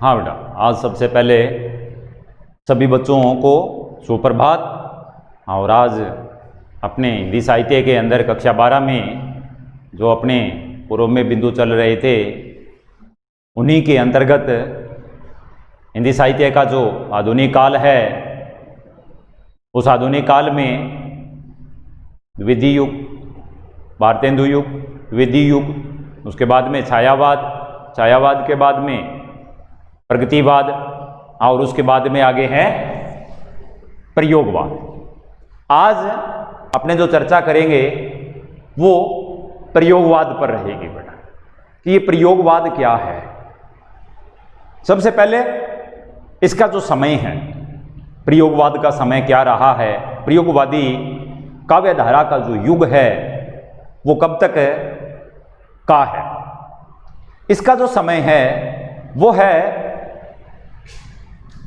हाँ बेटा, आज सबसे पहले सभी बच्चों को सुप्रभात। और आज अपने हिंदी साहित्य के अंदर कक्षा 12 में जो अपने पूर्व में बिंदु चल रहे थे, उन्हीं के अंतर्गत हिंदी साहित्य का जो आधुनिक काल है, उस आधुनिक काल में द्वितीय युग, भारतेंदु युग, द्वितीय युग, उसके बाद में छायावाद, छायावाद के बाद में प्रगतिवाद और उसके बाद में आगे है प्रयोगवाद। आज अपने जो चर्चा करेंगे वो प्रयोगवाद पर रहेगी बेटा, कि ये प्रयोगवाद क्या है। सबसे पहले इसका जो समय है, प्रयोगवाद का समय क्या रहा है, प्रयोगवादी काव्यधारा का जो युग है वो कब तक का है। इसका जो समय है वो है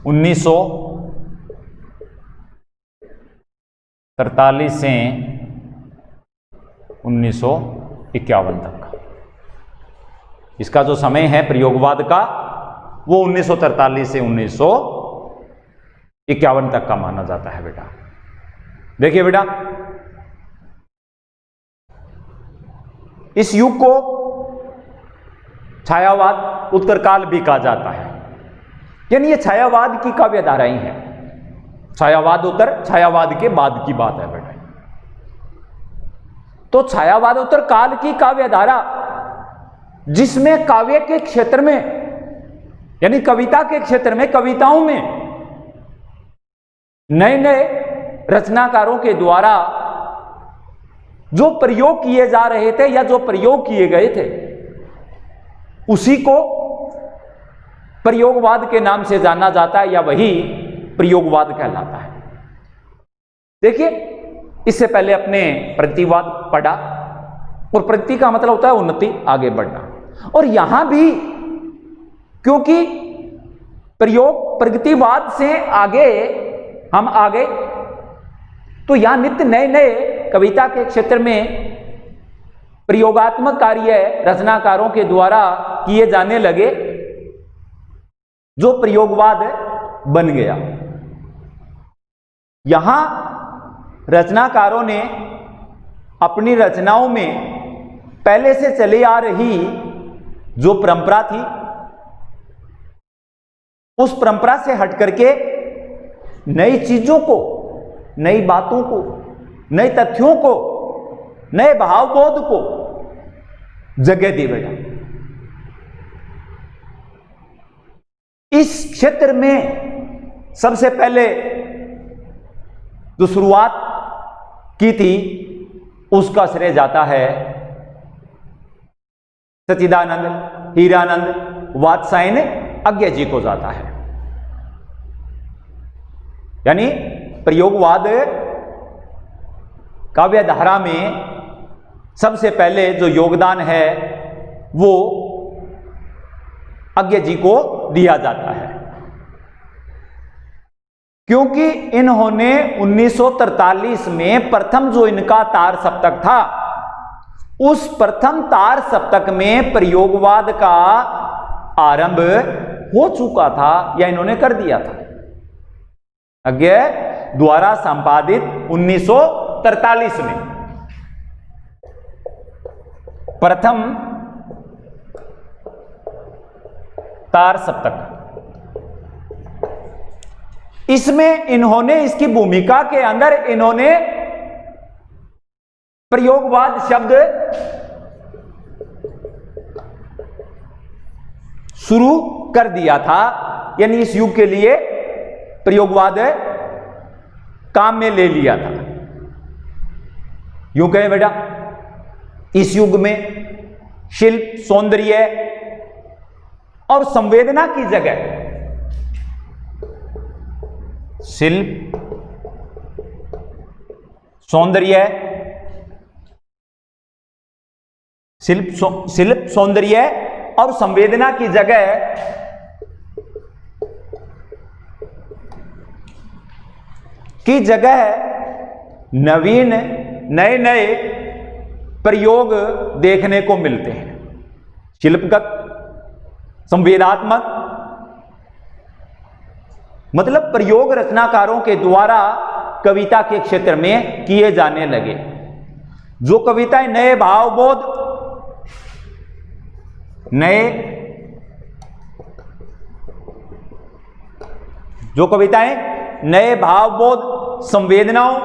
1943 से 1951 तक का। इसका जो समय है प्रयोगवाद का वो 1943 से 1951 तक का माना जाता है बेटा। देखिए बेटा, इस युग को छायावाद उत्तरकाल भी कहा जाता है, यानी ये छायावाद की काव्यधाराएं हैं। छायावाद उत्तर, छायावाद के बाद की बात है बेटा। तो छायावाद उत्तर काल की काव्यधारा जिसमें काव्य के क्षेत्र में, यानी कविता के क्षेत्र में, कविताओं में नए नए रचनाकारों के द्वारा जो प्रयोग किए जा रहे थे या जो प्रयोग किए गए थे, उसी को प्रयोगवाद के नाम से जाना जाता है, या वही प्रयोगवाद कहलाता है। देखिए, इससे पहले अपने प्रतिवाद पढ़ा, और प्रगति का मतलब होता है उन्नति, आगे बढ़ना। और यहां भी क्योंकि प्रगतिवाद से आगे हम आ गए, तो यहां नित्य नए नए कविता के क्षेत्र में प्रयोगात्मक कार्य रचनाकारों के द्वारा किए जाने लगे, जो प्रयोगवाद बन गया। यहां रचनाकारों ने अपनी रचनाओं में पहले से चली आ रही जो परंपरा थी, उस परंपरा से हट करके नई चीजों को, नई बातों को, नए तथ्यों को, नए भावबोध को जगह दी बेटा। इस क्षेत्र में सबसे पहले जो शुरुआत की थी उसका श्रेय जाता है सच्चिदानंद, हीरानंद, वात्स्यायन अज्ञे जी को जाता है। यानी प्रयोगवाद काव्यधारा में सबसे पहले जो योगदान है वो अज्ञे जी को दिया जाता है, क्योंकि इन्होंने 1943 में प्रथम जो इनका तार सप्तक था, उस प्रथम तार सप्तक में प्रयोगवाद का आरंभ हो चुका था, या इन्होंने कर दिया था। अज्ञे द्वारा संपादित 1943 में प्रथम तार सप्तक, इसमें इन्होंने, इसकी भूमिका के अंदर इन्होंने प्रयोगवाद शब्द शुरू कर दिया था, यानी इस युग के लिए प्रयोगवाद काम में ले लिया था। यूं कहें बेटा, इस युग में शिल्प, सौंदर्य और संवेदना की जगह शिल्प, सौंदर्य, शिल्प, सौंदर्य और संवेदना की जगह नवीन नए नए प्रयोग देखने को मिलते हैं। शिल्पगत, संवेदात्मक मतलब प्रयोग रचनाकारों के द्वारा कविता के क्षेत्र में किए जाने लगे। जो कविताएं नए भावबोध, जो कविताएं नए भावबोध, संवेदनाओं,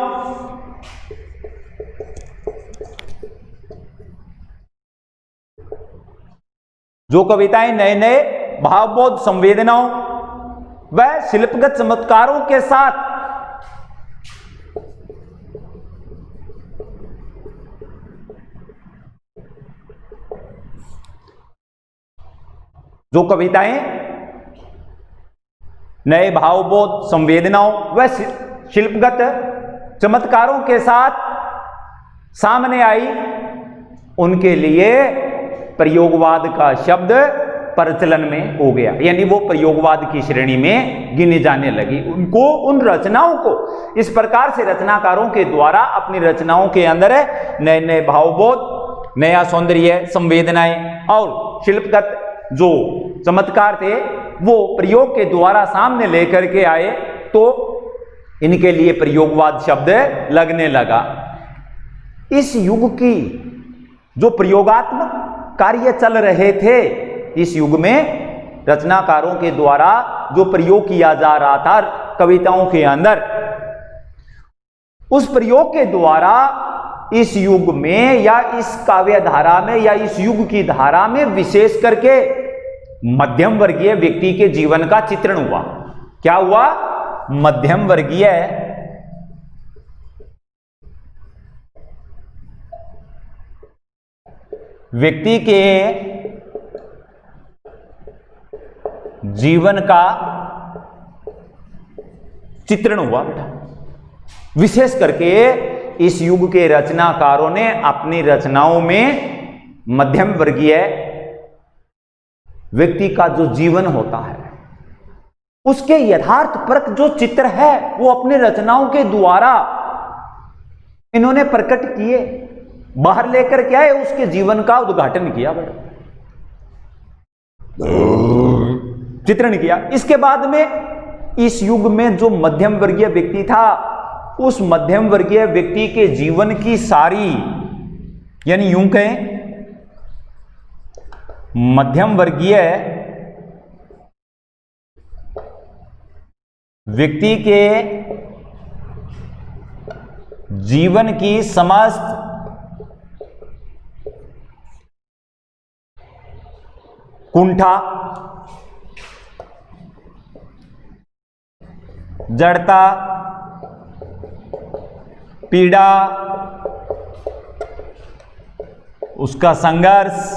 जो कविताएं नए नए भावबोध, संवेदनाओं व शिल्पगत चमत्कारों के साथ जो कविताएं नए भावबोध, संवेदनाओं व शिल्पगत चमत्कारों के साथ सामने आई, उनके लिए प्रयोगवाद का शब्द प्रचलन में हो गया, यानी वो प्रयोगवाद की श्रेणी में गिने जाने लगी। उनको, उन रचनाओं को इस प्रकार से रचनाकारों के द्वारा अपनी रचनाओं के अंदर नए नए भावबोध, नया सौंदर्य, संवेदनाएं और शिल्पगत जो चमत्कार थे वो प्रयोग के द्वारा सामने लेकर के आए, तो इनके लिए प्रयोगवाद शब्द लगने लगा। इस युग की जो प्रयोगात्मक कार्य चल रहे थे, इस युग में रचनाकारों के द्वारा जो प्रयोग किया जा रहा था कविताओं के अंदर, उस प्रयोग के द्वारा इस युग में या इस काव्य धारा में या इस युग की धारा में विशेष करके मध्यम वर्गीय व्यक्ति के जीवन का चित्रण हुआ। क्या हुआ? मध्यम वर्गीय व्यक्ति के जीवन का चित्रण हुआ बेटा। विशेष करके इस युग के रचनाकारों ने अपनी रचनाओं में मध्यम वर्गीय व्यक्ति का जो जीवन होता है उसके यथार्थ परक जो चित्र है वो अपनी रचनाओं के द्वारा इन्होंने प्रकट किए, बाहर लेकर के आए, उसके जीवन का उद्घाटन किया, बेटा चित्रण किया। इसके बाद में इस युग में जो मध्यम वर्गीय व्यक्ति था, उस मध्यम वर्गीय व्यक्ति के जीवन की सारी, यानी यूं कहें मध्यम वर्गीय व्यक्ति के जीवन की समस्त कुंठा, जड़ता, पीड़ा, उसका संघर्ष,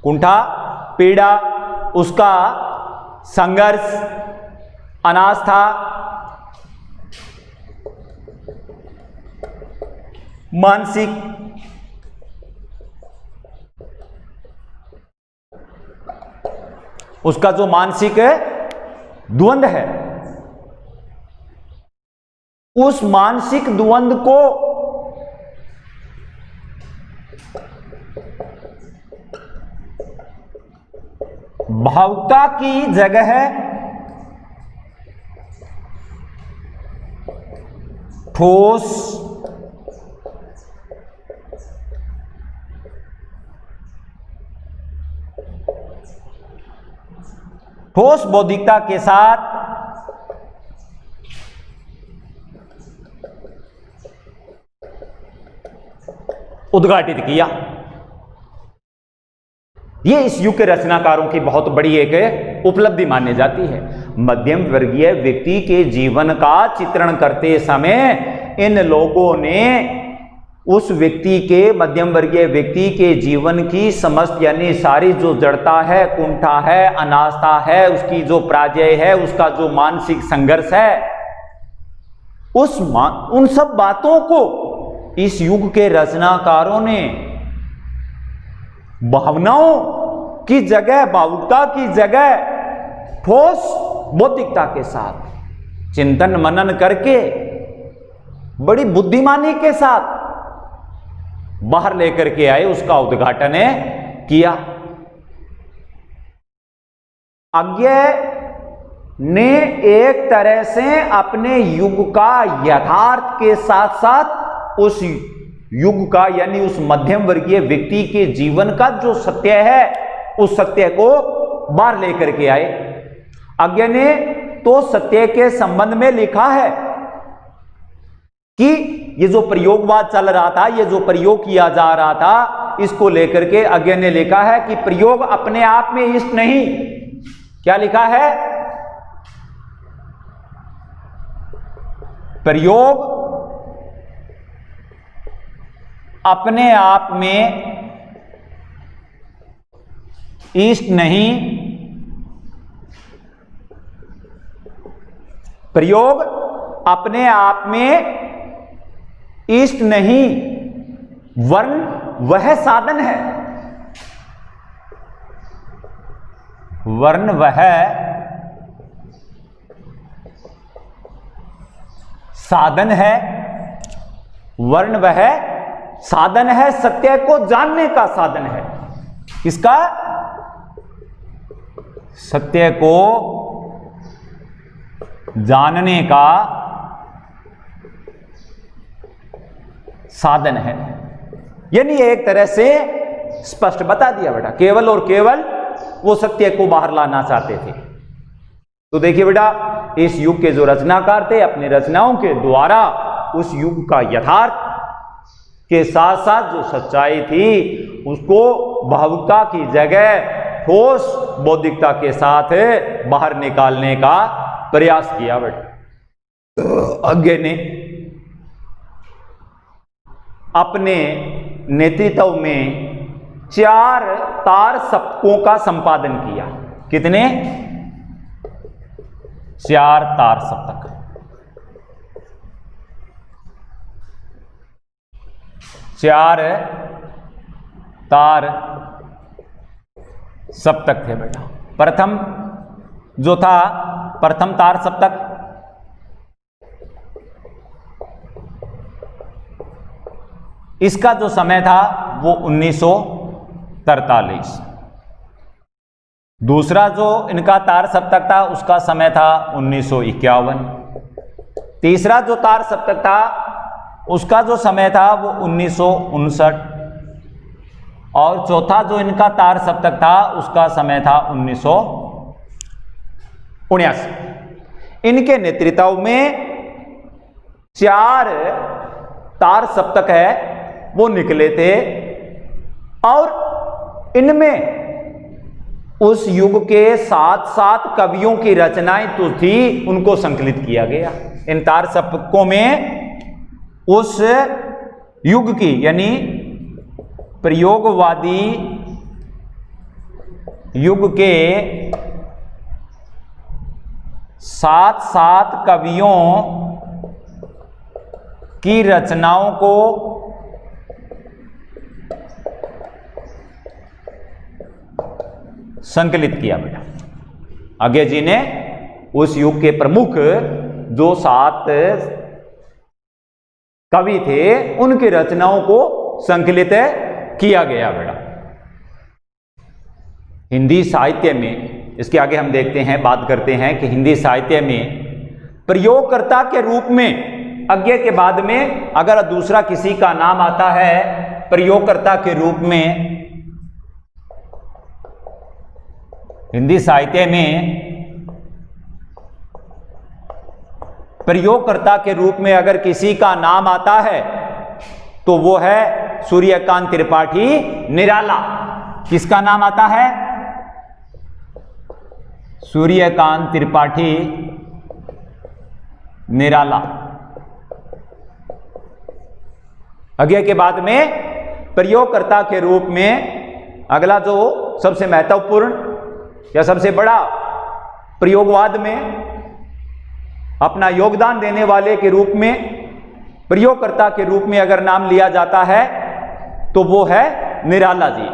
कुंठा, पीड़ा, उसका संघर्ष, अनास्था, मानसिक उसका जो मानसिक द्वंद्व है, उस मानसिक द्वंद्व को भावुकता की जगह ठोस, ठोस बौद्धिकता के साथ उद्घाटित किया। यह इस युग के रचनाकारों की बहुत बड़ी एक उपलब्धि मानी जाती है। मध्यम वर्गीय व्यक्ति के जीवन का चित्रण करते समय इन लोगों ने उस व्यक्ति के, मध्यम वर्गीय व्यक्ति के जीवन की समस्त, यानी सारी जो जड़ता है, कुंठा है, अनास्था है, उसकी जो पराजय है, उसका जो मानसिक संघर्ष है, उन सब बातों को इस युग के रचनाकारों ने भावनाओं की जगह, भावुकता की जगह ठोस बौद्धिकता के साथ चिंतन मनन करके बड़ी बुद्धिमानी के साथ बाहर लेकर के आए, उसका उद्घाटन किया। आगे ने एक तरह से अपने युग का यथार्थ के साथ साथ उस युग का यानी उस मध्यम वर्गीय व्यक्ति के जीवन का जो सत्य है उस सत्य को बाहर लेकर के आए। अज्ञ ने तो सत्य के संबंध में लिखा है कि ये जो प्रयोगवाद चल रहा था, ये जो प्रयोग किया जा रहा था, इसको लेकर के अज्ञ ने लिखा है कि प्रयोग अपने आप में इष्ट नहीं। क्या लिखा है? प्रयोग अपने आप में इष्ट नहीं, प्रयोग अपने आप में इष्ट नहीं, वरन वह साधन है, वरन वह साधन है, वर्ण वह साधन है, सत्य को जानने का साधन है। किसका? सत्य को जानने का साधन है। यानी एक तरह से स्पष्ट बता दिया बेटा, केवल और केवल वो सत्य को बाहर लाना चाहते थे। तो देखिए बेटा, इस युग के जो रचनाकार थे अपनी रचनाओं के द्वारा उस युग का यथार्थ के साथ साथ जो सच्चाई थी उसको भावुकता की जगह ठोस बौद्धिकता के साथ बाहर निकालने का प्रयास किया बेटा। अज्ञ ने अपने नेतृत्व में 4 तार सप्तकों का संपादन किया। कितने? 4 तार सप्तक। 4 तार सप्तक थे बेटा। प्रथम जो था, प्रथम तार सप्तक इसका जो समय था वो 1943। दूसरा जो इनका तार सप्तक था उसका समय था 1951। तीसरा जो तार सप्तक था उसका जो समय था वो 1959। और चौथा जो इनका तार सप्तक था उसका समय था 1979। इनके नेतृत्व में 4 तार सप्तक है वो निकले थे और इनमें उस युग के 7 कवियों की रचनाएं तो थी, उनको संकलित किया गया। इन तार सप्तकों में उस युग की यानी प्रयोगवादी युग के 7 कवियों की रचनाओं को संकलित किया बेटा। अज्ञ जी ने उस युग के प्रमुख जो 7 कवि थे उनकी रचनाओं को संकलित किया गया बेटा। हिंदी साहित्य में, इसके आगे हम देखते हैं, बात करते हैं कि हिंदी साहित्य में प्रयोगकर्ता के रूप में अज्ञ के बाद में अगर दूसरा किसी का नाम आता है प्रयोगकर्ता के रूप में, हिंदी साहित्य में प्रयोगकर्ता के रूप में अगर किसी का नाम आता है तो वो है सूर्यकांत त्रिपाठी निराला। किसका नाम आता है? सूर्यकांत त्रिपाठी निराला। अज्ञ के बाद में प्रयोगकर्ता के रूप में अगला जो सबसे महत्वपूर्ण या सबसे बड़ा प्रयोगवाद में अपना योगदान देने वाले के रूप में प्रयोगकर्ता के रूप में अगर नाम लिया जाता है तो वो है निराला जी।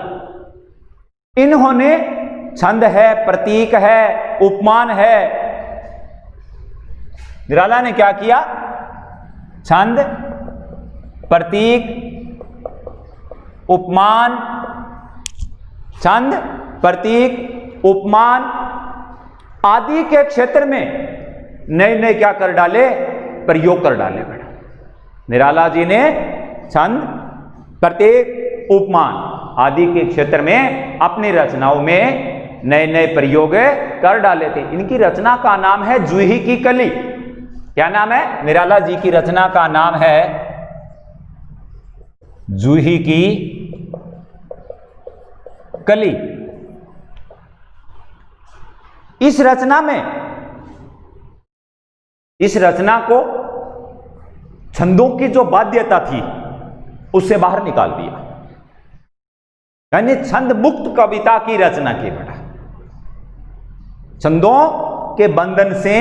इन्होंने छंद है, प्रतीक है, उपमान है। निराला ने क्या किया? छंद, प्रतीक, उपमान, छंद, प्रतीक, उपमान आदि के क्षेत्र में नए नए क्या कर डाले, प्रयोग कर डाले बेटा। निराला जी ने छंद, प्रत्येक, उपमान आदि के क्षेत्र में अपनी रचनाओं में नए नए प्रयोग कर डाले थे। इनकी रचना का नाम है जूही की कली। क्या नाम है? निराला जी की रचना का नाम है जूही की कली। इस रचना को छंदों की जो बाध्यता थी उससे बाहर निकाल दिया, यानी छंद मुक्त कविता की रचना की बेटा। छंदों के बंधन से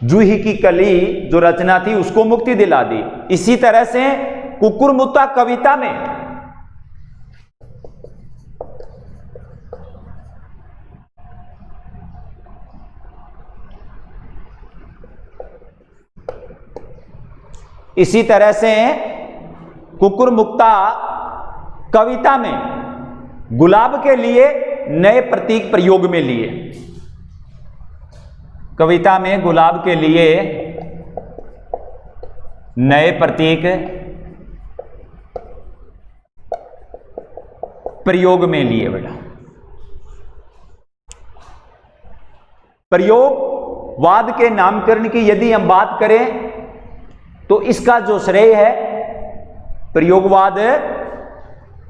जूही की कली जो रचना थी उसको मुक्ति दिला दी। इसी तरह से कुकुरमुत्ता कविता में इसी तरह से कुकुरमुत्ता कविता में गुलाब के लिए नए प्रतीक प्रयोग में लिए। कविता में गुलाब के लिए नए प्रतीक प्रयोग में लिए बेटा। प्रयोगवाद के नामकरण की यदि हम बात करें तो इसका जो श्रेय है, प्रयोगवाद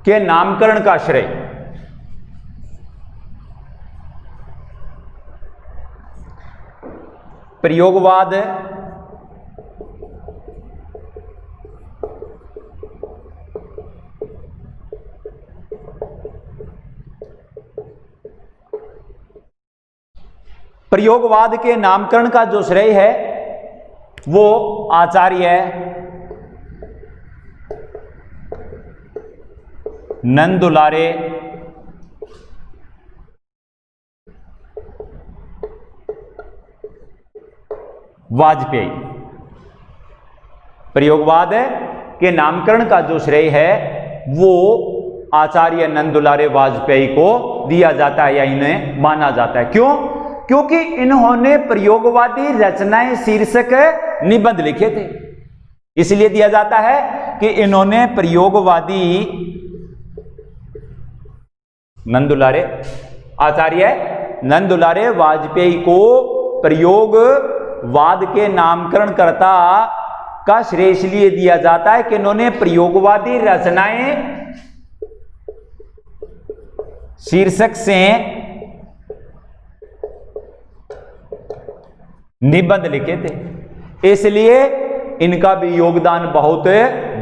के नामकरण का श्रेय प्रयोगवाद प्रयोगवाद के नामकरण का जो श्रेय है वो आचार्य नंदुलारे वाजपेयी। प्रयोगवाद के नामकरण का जो श्रेय है वो आचार्य नंदुलारे वाजपेयी को दिया जाता है या इन्हें माना जाता है। क्यों? क्योंकि इन्होंने प्रयोगवादी रचनाएं शीर्षक निबंध लिखे थे, इसलिए दिया जाता है कि इन्होंने प्रयोगवादी आचार्य नंदुलारे वाजपेयी को प्रयोगवाद के नामकरणकर्ता का श्रेय इसलिए दिया जाता है कि इन्होंने प्रयोगवादी रचनाएं शीर्षक से निबंध लिखे थे, इसलिए इनका भी योगदान बहुत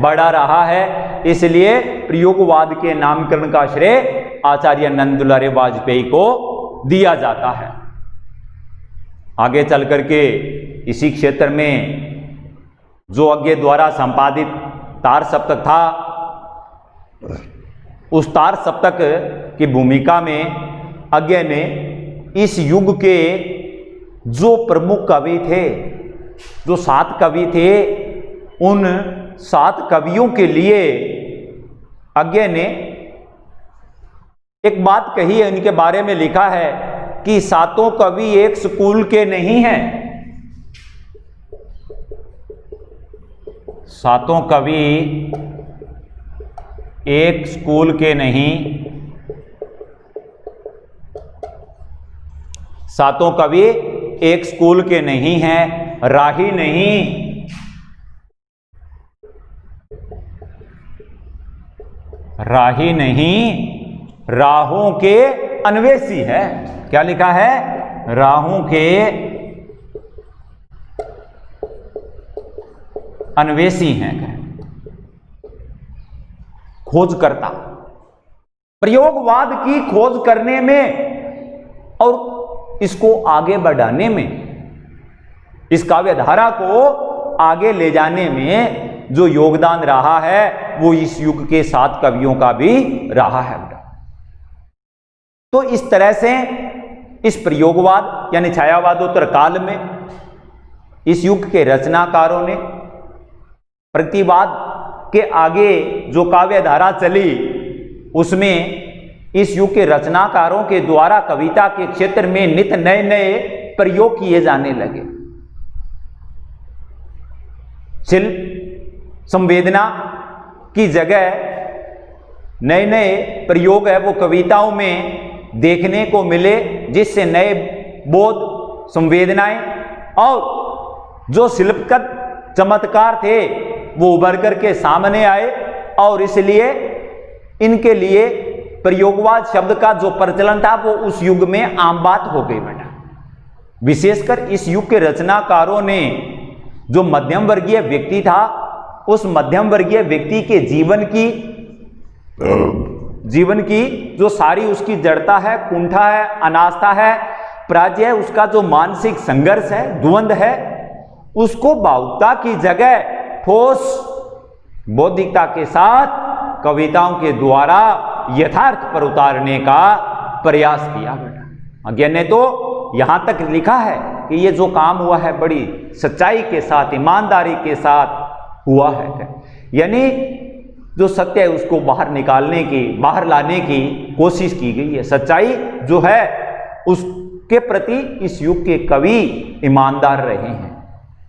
बड़ा रहा है। इसलिए प्रयोगवाद के नामकरण का श्रेय आचार्य नंदुलारे वाजपेयी को दिया जाता है। आगे चल करके इसी क्षेत्र में जो अज्ञे द्वारा संपादित तार सप्तक था, उस तार सप्तक की भूमिका में अज्ञे ने इस युग के जो प्रमुख कवि थे, जो 7 कवि थे, उन 7 कवियों के लिए अज्ञे ने एक बात कही है, इनके बारे में लिखा है कि 7 कवि एक स्कूल के नहीं हैं। 7 कवि एक स्कूल के नहीं, 7 कवि एक स्कूल के नहीं हैं, राही नहीं, राहों के अन्वेषी है। क्या लिखा है? राहों के अन्वेषी हैं, खोजकर्ता। प्रयोगवाद की खोज करने में और इसको आगे बढ़ाने में, इस काव्य धारा को आगे ले जाने में जो योगदान रहा है वो इस युग के 7 कवियों का भी रहा है। तो इस तरह से इस प्रयोगवाद यानी छायावादोत्तर काल में इस युग के रचनाकारों ने प्रतिवाद के आगे जो काव्य धारा चली उसमें इस युग के रचनाकारों के द्वारा कविता के क्षेत्र में नित नए नए प्रयोग किए जाने लगे। शिल्प संवेदना की जगह नए नए प्रयोग है वो कविताओं में देखने को मिले, जिससे नए बोध, संवेदनाएं और जो शिल्पगत चमत्कार थे वो उभर करके सामने आए। और इसलिए इनके लिए प्रयोगवाद शब्द का जो प्रचलन था वो उस युग में आम बात हो गई बेटा। विशेषकर इस युग के रचनाकारों ने जो मध्यम वर्गीय व्यक्ति था, उस मध्यम वर्गीय व्यक्ति के जीवन की जो सारी उसकी जड़ता है, कुंठा है, अनास्था है, पराजय है, उसका जो मानसिक संघर्ष है, द्वंद्व है, उसको भावुकता की जगह ठोस बौद्धिकता के साथ कविताओं के द्वारा यथार्थ पर उतारने का प्रयास किया बेटा। अज्ञा ने तो यहां तक लिखा है कि ये जो काम हुआ है बड़ी सच्चाई के साथ, ईमानदारी के साथ हुआ है। यानी जो सत्य है उसको बाहर निकालने की, बाहर लाने की कोशिश की गई है। सच्चाई जो है उसके प्रति इस युग के कवि ईमानदार रहे हैं।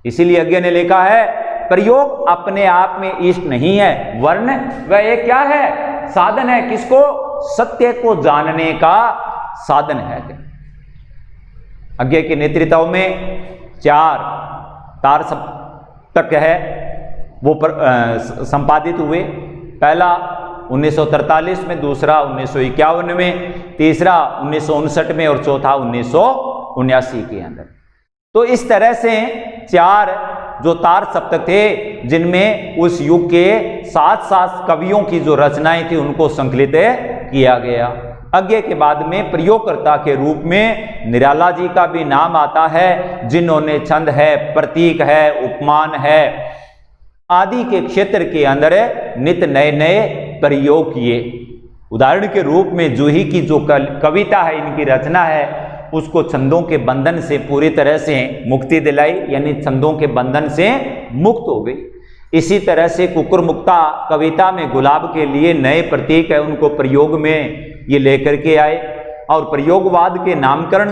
इसीलिए अज्ञा ने लिखा है, प्रयोग अपने आप में इष्ट नहीं है, वर्ण वह एक क्या है, साधन है। किसको? सत्य को जानने का साधन है। अज्ञा के नेतृत्व में 4 तार सप्तक है वो संपादित हुए। पहला 1943 में, दूसरा 1951 में, तीसरा 1959 में और चौथा 1979 के अंदर। तो इस तरह से 4 जो तार सप्तक थे जिनमें उस युग के 7 कवियों की जो रचनाएं थी उनको संकलित किया गया। अज्ञा के बाद में प्रयोगकर्ता के रूप में निराला जी का भी नाम आता है, जिन्होंने छंद है, प्रतीक है, उपमान है आदि के क्षेत्र के अंदर नित नए नए प्रयोग किए। उदाहरण के रूप में जूही की जो कविता है, इनकी रचना है, उसको छंदों के बंधन से पूरी तरह से मुक्ति दिलाई, यानी छंदों के बंधन से मुक्त हो गई। इसी तरह से कुकुर मुक्ता कविता में गुलाब के लिए नए प्रतीक है, उनको प्रयोग में ये लेकर के आए। और प्रयोगवाद के नामकरण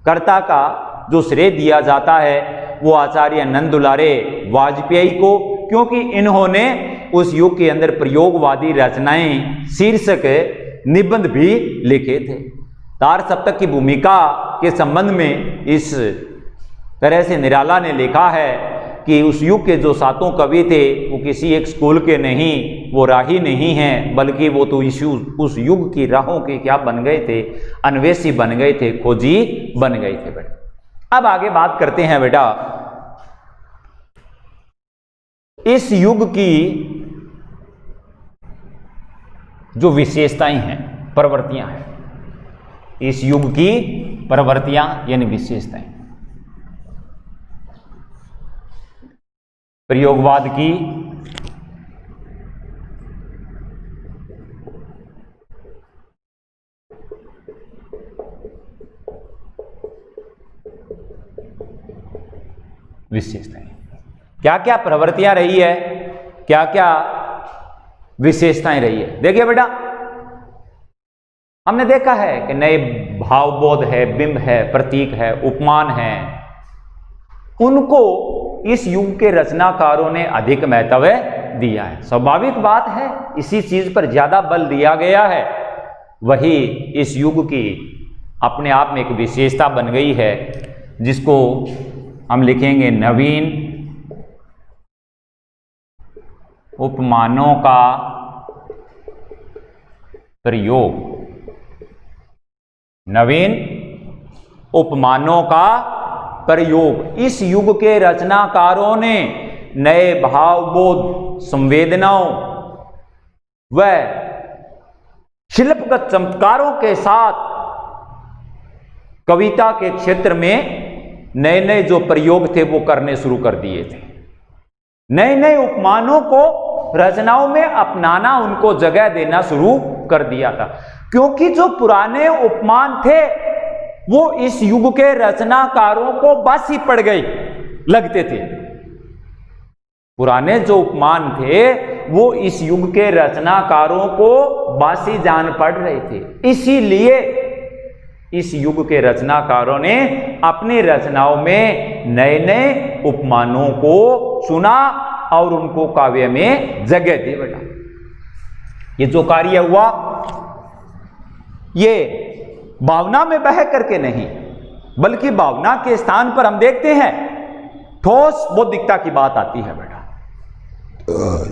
कर्ता का जो श्रेय दिया जाता है वो आचार्य नंद दुलारे वाजपेयी को, क्योंकि इन्होंने उस युग के अंदर प्रयोगवादी रचनाएं शीर्षक निबंध भी लिखे थे। तार सप्तक की भूमिका के संबंध में इस तरह से निराला ने लिखा है कि उस युग के जो 7 कवि थे वो किसी एक स्कूल के नहीं, वो राही नहीं हैं, बल्कि वो तो उस युग की राहों के क्या बन गए थे, अन्वेषी बन गए थे, खोजी बन गए थे बेटा। अब आगे बात करते हैं बेटा इस युग की जो विशेषताएं हैं, प्रवृत्तियां हैं, इस युग की प्रवृत्तियां यानी विशेषताएं। प्रयोगवाद की विशेषताएं, क्या क्या प्रवृत्तियां रही है, क्या क्या विशेषताएं रही है। देखिए बेटा, हमने देखा है कि नए भावबोध है, बिंब है, प्रतीक है, उपमान है, उनको इस युग के रचनाकारों ने अधिक महत्व दिया है। स्वाभाविक बात है, इसी चीज पर ज्यादा बल दिया गया है, वही इस युग की अपने आप में एक विशेषता बन गई है, जिसको हम लिखेंगे नवीन उपमानों का प्रयोग। नवीन उपमानों का प्रयोग। इस युग के रचनाकारों ने नए भावबोध, संवेदनाओं व शिल्पगत चमत्कारों के साथ कविता के क्षेत्र में नए नए जो प्रयोग थे वो करने शुरू कर दिए थे। नए नए उपमानों को रचनाओं में अपनाना, उनको जगह देना शुरू कर दिया था, क्योंकि जो पुराने उपमान थे वो इस युग के रचनाकारों को बासी पड़ गई लगते थे। पुराने जो उपमान थे वो इस युग के रचनाकारों को बासी जान पड़ रहे थे। इसीलिए इस युग के रचनाकारों ने अपनी रचनाओं में नए नए उपमानों को चुना और उनको काव्य में जगह दी बेटा। ये जो कार्य हुआ ये भावना में बह करके नहीं, बल्कि भावना के स्थान पर हम देखते हैं ठोस बौद्धिकता की बात आती है बेटा।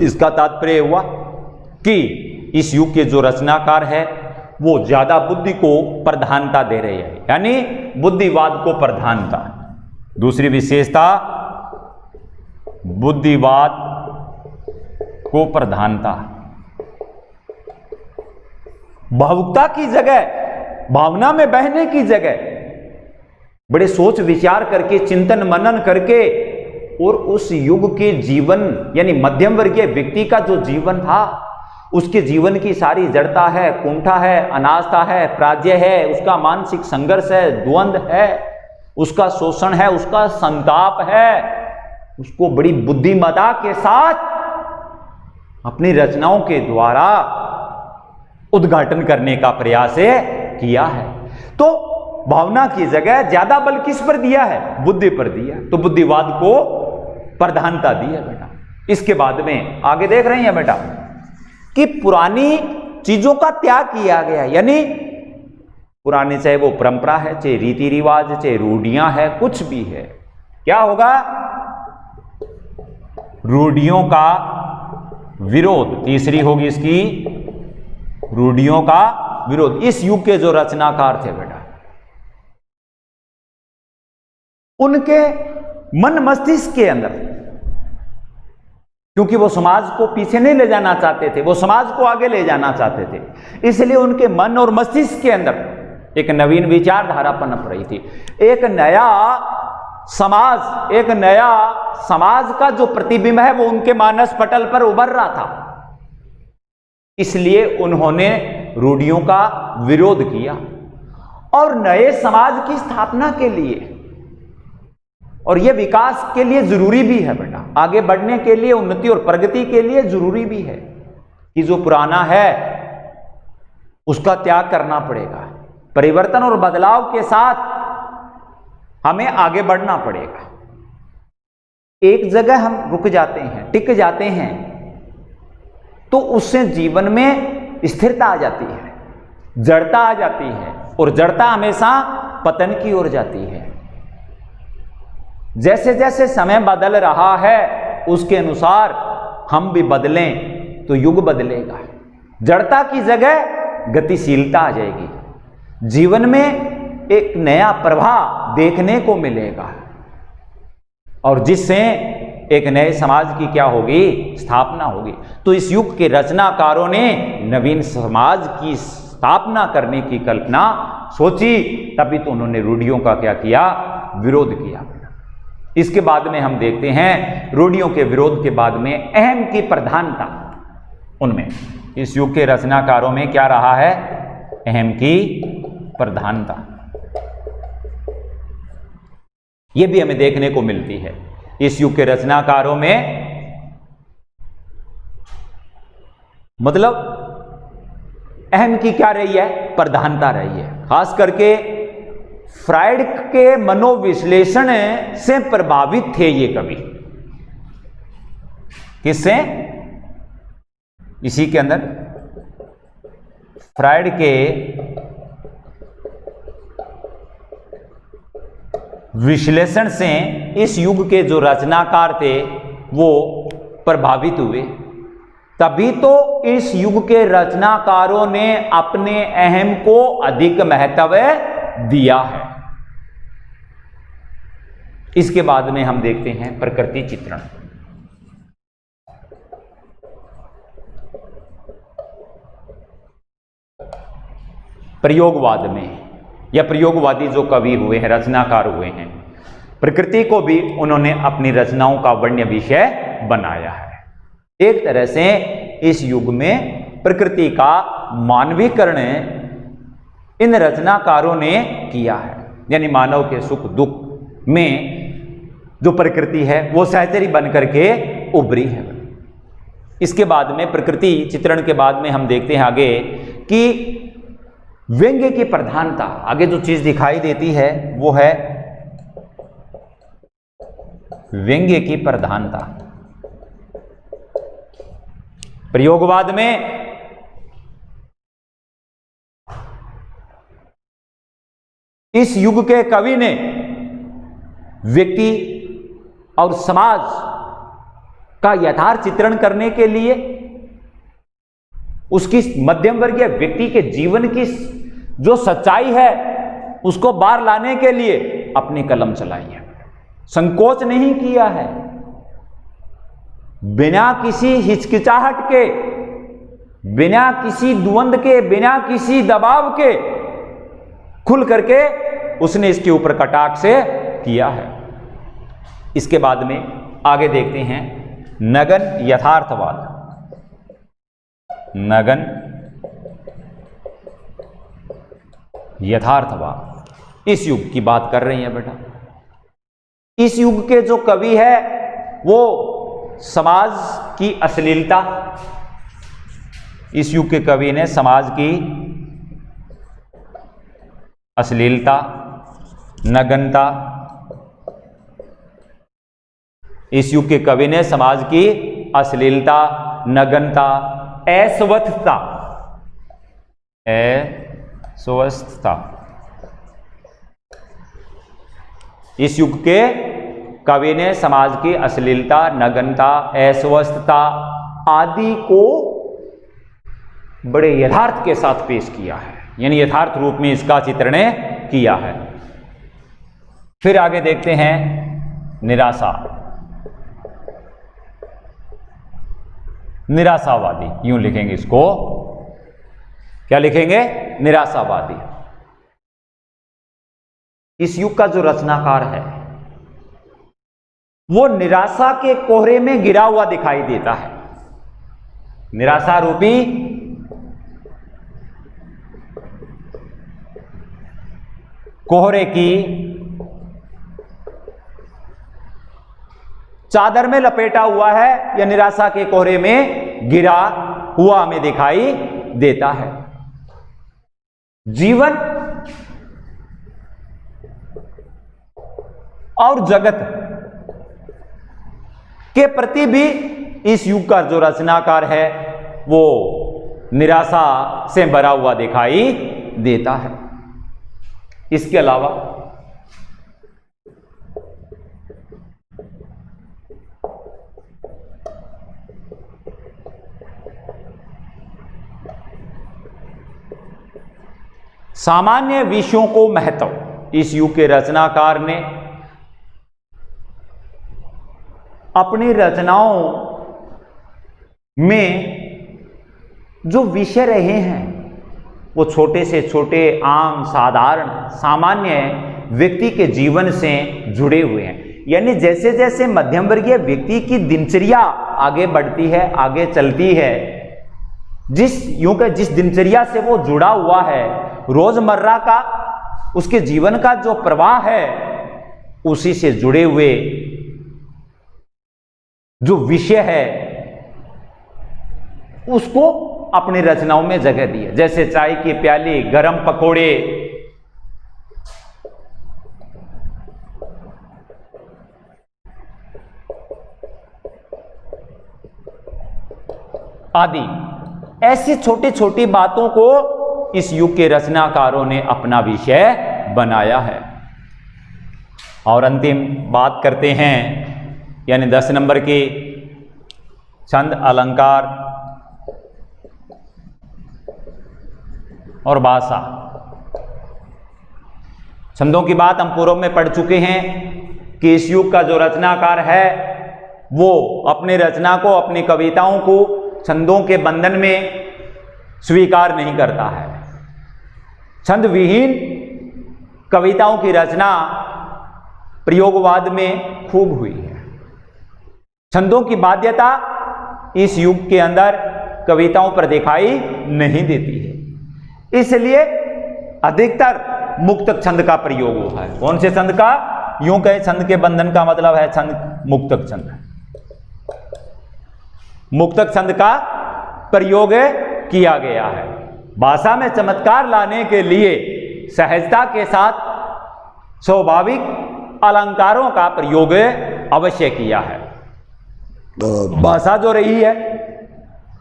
इसका तात्पर्य हुआ कि इस युग के जो रचनाकार है वो ज्यादा बुद्धि को प्रधानता दे रहे हैं, यानी बुद्धिवाद को प्रधानता। दूसरी विशेषता बुद्धिवाद को प्रधानता। भावुकता की जगह, भावना में बहने की जगह बड़े सोच विचार करके, चिंतन मनन करके और उस युग के जीवन यानी मध्यम वर्गीय व्यक्ति का जो जीवन था, उसके जीवन की सारी जड़ता है, कुंठा है, अनास्था है, प्राज्ञ है, उसका मानसिक संघर्ष है, द्वंद्व है, उसका शोषण है, उसका संताप है, उसको बड़ी बुद्धिमत्ता के साथ अपनी रचनाओं के द्वारा उद्घाटन करने का प्रयास किया है। तो भावना की जगह ज्यादा बल किस पर दिया है? बुद्धि पर दिया। तो बुद्धिवाद को प्रधानता दी है बेटा। इसके बाद में आगे देख रहे हैं बेटा कि पुरानी चीजों का त्याग किया गया, यानी पुरानी चाहे वो परंपरा है, चाहे रीति रिवाज, चाहे रूढ़ियां है, कुछ भी है, क्या होगा? रूढ़ियों का विरोध। तीसरी होगी इसकी रूढ़ियों का विरोध। इस युग के जो रचनाकार थे बेटा, उनके मन मस्तिष्क के अंदर, क्योंकि वो समाज को पीछे नहीं ले जाना चाहते थे, वो समाज को आगे ले जाना चाहते थे, इसलिए उनके मन और मस्तिष्क के अंदर एक नवीन विचारधारा पनप रही थी। एक नया समाज का जो प्रतिबिंब है वो उनके मानस पटल पर उभर रहा था। इसलिए उन्होंने रूढ़ियों का विरोध किया और नए समाज की स्थापना के लिए, और यह विकास के लिए जरूरी भी है बेटा, आगे बढ़ने के लिए, उन्नति और प्रगति के लिए जरूरी भी है कि जो पुराना है उसका त्याग करना पड़ेगा। परिवर्तन और बदलाव के साथ हमें आगे बढ़ना पड़ेगा। एक जगह हम रुक जाते हैं, टिक जाते हैं, तो उससे जीवन में स्थिरता आ जाती है, जड़ता आ जाती है, और जड़ता हमेशा पतन की ओर जाती है। जैसे जैसे समय बदल रहा है उसके अनुसार हम भी बदलें तो युग बदलेगा। जड़ता की जगह गतिशीलता आ जाएगी, जीवन में एक नया प्रवाह देखने को मिलेगा, और जिससे एक नए समाज की क्या होगी? स्थापना होगी। तो इस युग के रचनाकारों ने नवीन समाज की स्थापना करने की कल्पना सोची, तभी तो उन्होंने रूढ़ियों का क्या किया? विरोध किया। इसके बाद में हम देखते हैं रूढ़ियों के विरोध के बाद में अहम की प्रधानता उनमें, इस युग के रचनाकारों में क्या रहा है? अहम की प्रधानता। यह भी हमें देखने को मिलती है इस युग के रचनाकारों में। मतलब अहम की क्या रही है? प्रधानता रही है। खास करके फ्राइड के मनोविश्लेषण से प्रभावित थे ये कवि। किससे? इसी के अंदर फ्राइड के विश्लेषण से इस युग के जो रचनाकार थे वो प्रभावित हुए। तभी तो इस युग के रचनाकारों ने अपने अहम को अधिक महत्व दिया है। इसके बाद में हम देखते हैं प्रकृति चित्रण। प्रयोगवाद में, या प्रयोगवादी जो कवि हुए हैं, रचनाकार हुए हैं, प्रकृति को भी उन्होंने अपनी रचनाओं का वर्ण्य विषय बनाया है। एक तरह से इस युग में प्रकृति का मानवीकरण इन रचनाकारों ने किया है, यानी मानव के सुख दुख में जो प्रकृति है वो सहचरी बन करके उभरी है। इसके बाद में प्रकृति चित्रण के बाद में हम देखते हैं आगे कि व्यंग्य की प्रधानता, आगे जो चीज दिखाई देती है वो है व्यंग्य की प्रधानता। प्रयोगवाद में इस युग के कवि ने व्यक्ति और समाज का यथार्थ चित्रण करने के लिए उसकी मध्यम वर्गीय व्यक्ति के जीवन की जो सच्चाई है उसको बाहर लाने के लिए अपनी कलम चलाई है, संकोच नहीं किया है। बिना किसी हिचकिचाहट के, बिना किसी द्वंद के, बिना किसी दबाव के खुल करके उसने इसके ऊपर कटाक्ष से किया है। इसके बाद में आगे देखते हैं नगन यथार्थवाद। नगन यथार्थवाद इस युग की बात कर रही है बेटा। इस युग के जो कवि है वो समाज की अश्लीलता, इस युग के कवि ने समाज की अश्लीलता, नग्नता, इस युग के कवि ने समाज की अश्लीलता, नग्नता, अस्वस्थता, अस्वस्थता, इस युग के कवि ने समाज की अश्लीलता, नग्नता, अस्वस्थता आदि को बड़े यथार्थ के साथ पेश किया है, यानी यथार्थ रूप में इसका चित्रण किया है। फिर आगे देखते हैं निराशा, निराशावादी, यूं लिखेंगे इसको, क्या लिखेंगे? निराशावादी। इस युग का जो रचनाकार है वो निराशा के कोहरे में गिरा हुआ दिखाई देता है। निराशा रूपी कोहरे की चादर में लपेटा हुआ है या निराशा के कोहरे में गिरा हुआ हमें दिखाई देता है। जीवन और जगत के प्रति भी इस युग का जो रचनाकार है वो निराशा से भरा हुआ दिखाई देता है। इसके अलावा सामान्य विषयों को महत्व, इस युग के रचनाकार ने अपनी रचनाओं में जो विषय रहे हैं वो छोटे से छोटे, आम, साधारण, सामान्य व्यक्ति के जीवन से जुड़े हुए हैं। यानी जैसे जैसे मध्यम वर्गीय व्यक्ति की दिनचर्या आगे बढ़ती है, आगे चलती है, जिस दिनचर्या से वो जुड़ा हुआ है, रोजमर्रा का उसके जीवन का जो प्रवाह है उसी से जुड़े हुए जो विषय है उसको अपनी रचनाओं में जगह दी है। जैसे चाय की प्याली, गरम पकोड़े, आदि ऐसी छोटी छोटी बातों को इस युग के रचनाकारों ने अपना विषय बनाया है। और अंतिम बात करते हैं, यानी 10 नंबर की छंद, अलंकार और भाषा। छंदों की बात हम पूर्व में पढ़ चुके हैं कि इस युग का जो रचनाकार है वो अपनी रचना को, अपनी कविताओं को छंदों के बंधन में स्वीकार नहीं करता है। छंद विहीन कविताओं की रचना प्रयोगवाद में खूब हुई है। छंदों की बाध्यता इस युग के अंदर कविताओं पर दिखाई नहीं देती है, इसलिए अधिकतर मुक्तक छंद का प्रयोग हुआ है। कौन से छंद का? यूं कहे छंद के बंधन का मतलब है छंद मुक्तक छंद। मुक्तक छंद का प्रयोग किया गया है। भाषा में चमत्कार लाने के लिए सहजता के साथ स्वाभाविक अलंकारों का प्रयोग अवश्य किया है। भाषा जो रही है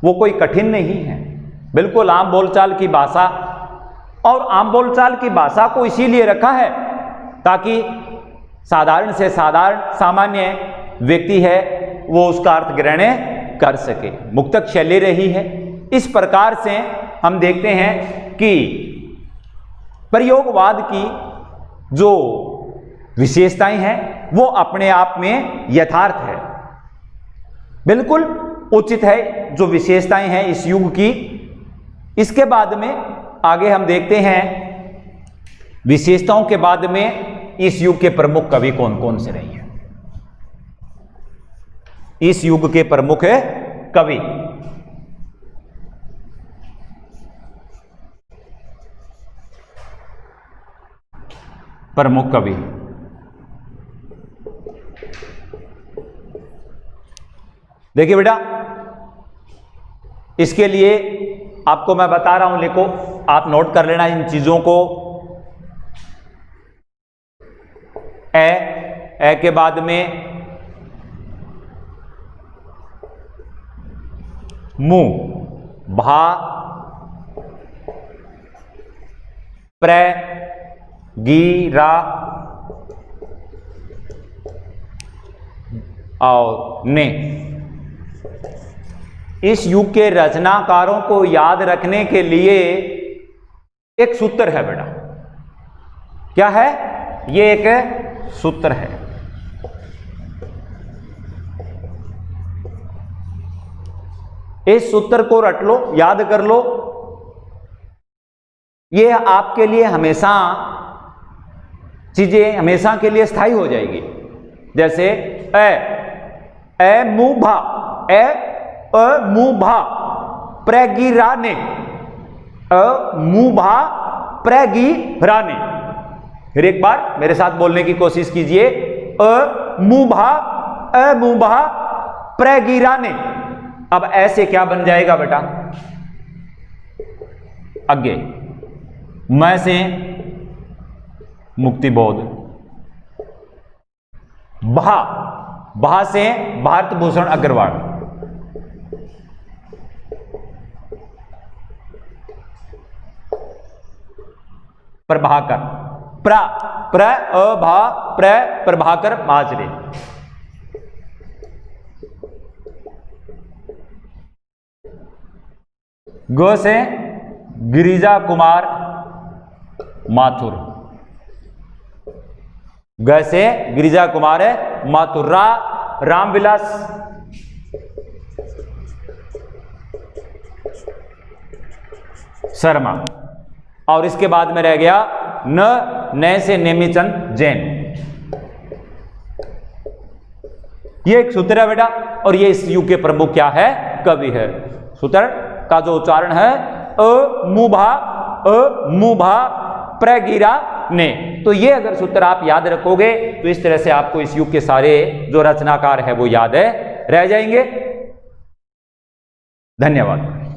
वो कोई कठिन नहीं है, बिल्कुल आम बोलचाल की भाषा। और आम बोलचाल की भाषा को इसीलिए रखा है ताकि साधारण से साधारण सामान्य व्यक्ति है वो उसका अर्थ ग्रहण कर सके। मुक्तक शैली रही है। इस प्रकार से हम देखते हैं कि प्रयोगवाद की जो विशेषताएं हैं वो अपने आप में यथार्थ है, बिल्कुल उचित है जो विशेषताएं हैं इस युग की। इसके बाद में आगे हम देखते हैं विशेषताओं के बाद में इस युग के प्रमुख कवि कौन कौन से रहे हैं। इस युग के प्रमुख कवि देखिए बेटा, इसके लिए आपको मैं बता रहा हूं, लिखो, आप नोट कर लेना इन चीजों को। ए के बाद में मु, भा, प्र, गी, रा और ने। इस युग के रचनाकारों को याद रखने के लिए एक सूत्र है बेटा। क्या है? ये एक सूत्र है। इस सूत्र को रट लो, याद कर लो। ये आपके लिए हमेशा चीजें हमेशा के लिए स्थायी हो जाएगी। जैसे ए मु भा, मु भा प्रगिराने, मु भा प्रगिराने। फिर एक बार मेरे साथ बोलने की कोशिश कीजिए। मु भा प्रगिराने। अब ऐसे क्या बन जाएगा बेटा? आगे मैं से मुक्तिबोध, भा से भारत भूषण अग्रवाल, प्रभाकर, प्रभाकर माजरे। ग से गिरिजा कुमार माथुर, ग से गिरिजा कुमार माथुर। रामविलास शर्मा। और इसके बाद में रह गया न से नेमीचंद जैन। ये एक सूत्र है बेटा, और ये इस युग के प्रमुख क्या है? कवि है। सूत्र का जो उच्चारण है मुभा प्रगिरा ने। तो ये अगर सूत्र आप याद रखोगे तो इस तरह से आपको इस युग के सारे जो रचनाकार है वो याद है रह जाएंगे। धन्यवाद।